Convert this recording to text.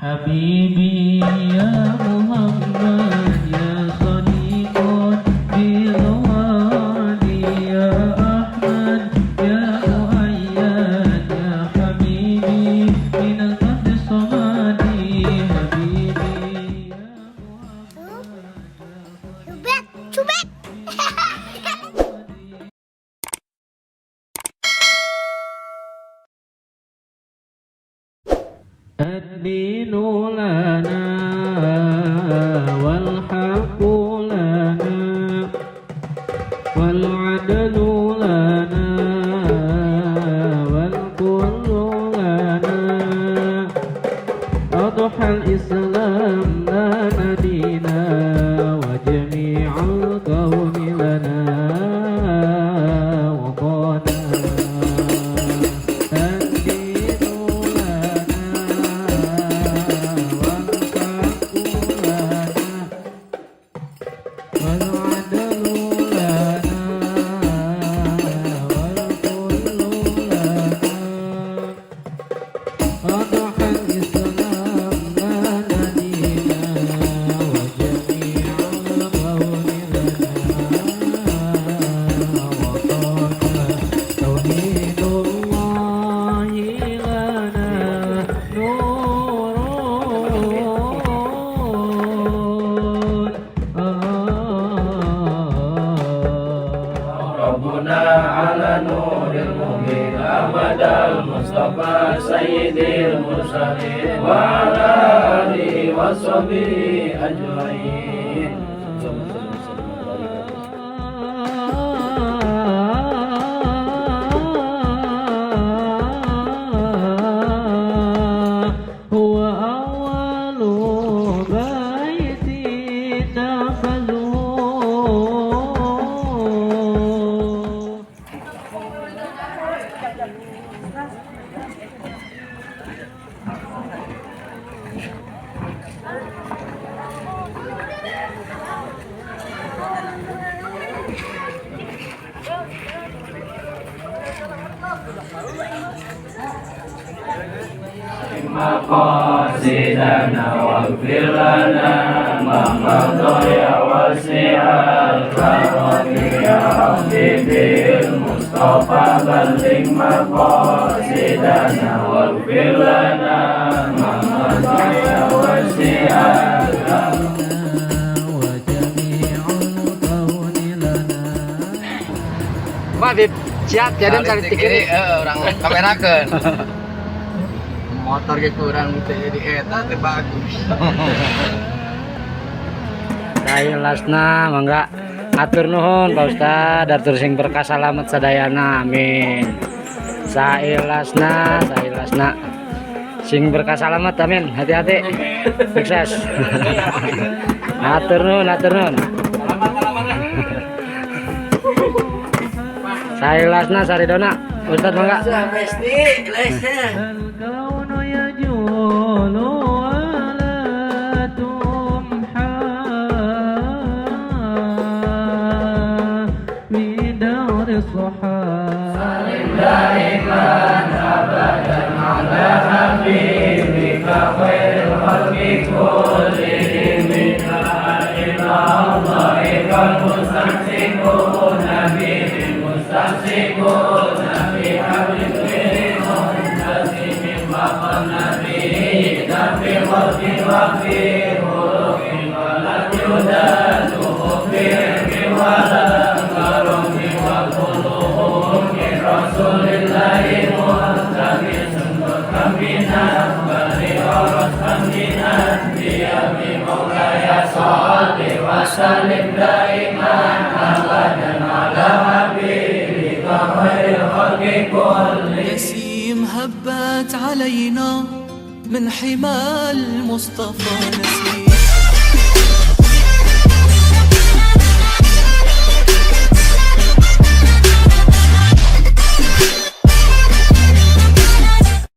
حبيبي يا محمد يا صديق بالوادي يا أحمد يا مؤيد يا حبيبي من القلب الصمدي حبيبي يا محمد Cubek. الدين لنا والحق لنا والعدل لنا والكل لنا أضحى الإسلام لنا دينا وجميع الكون لنا وطنا الدين ربنا على نور المبين أحمد المصطفى سيد المرسلين وعلى آله وصحبه أجمعين. هو أول بيت نفذه مقاصدنا واغفر لنا ما مضى يا واسع الكرم يا ربي بالمصطفى بلغ مقاصدنا واغفر لنا ما مضى يا واسع الكرم وجميع الكون لنا. Ma Bib, siap jadi kali kiri orang kamerakeun. motor ge kurang teh di eta teh bagus. Dailasna mangga atur nuhun Pak Ustad, atur sing berkah salamet sadayana amin. Sailasna sing berkah salamet amin, hati-hati sukses. Atur nuhun Sailasna saridona Ustad mangga. Pasti lesnya. Salim daiman abadan ala habibik khairul khalqi kullihim minna ila Allahi kal mustamsikun nabi mustamsikun nabi habibin muntasimin maqam nabi nabi khalqi waqfi hurukin walam yudadu hukmi walam karumi wal Rasulillahi muhtabisun berkambinat bali oros kambinat diami maulaya salli wa sallim daiman abadan ala habibika khairil khalqi kulli. نسيم هبت علينا من حمى المصطفى نسيم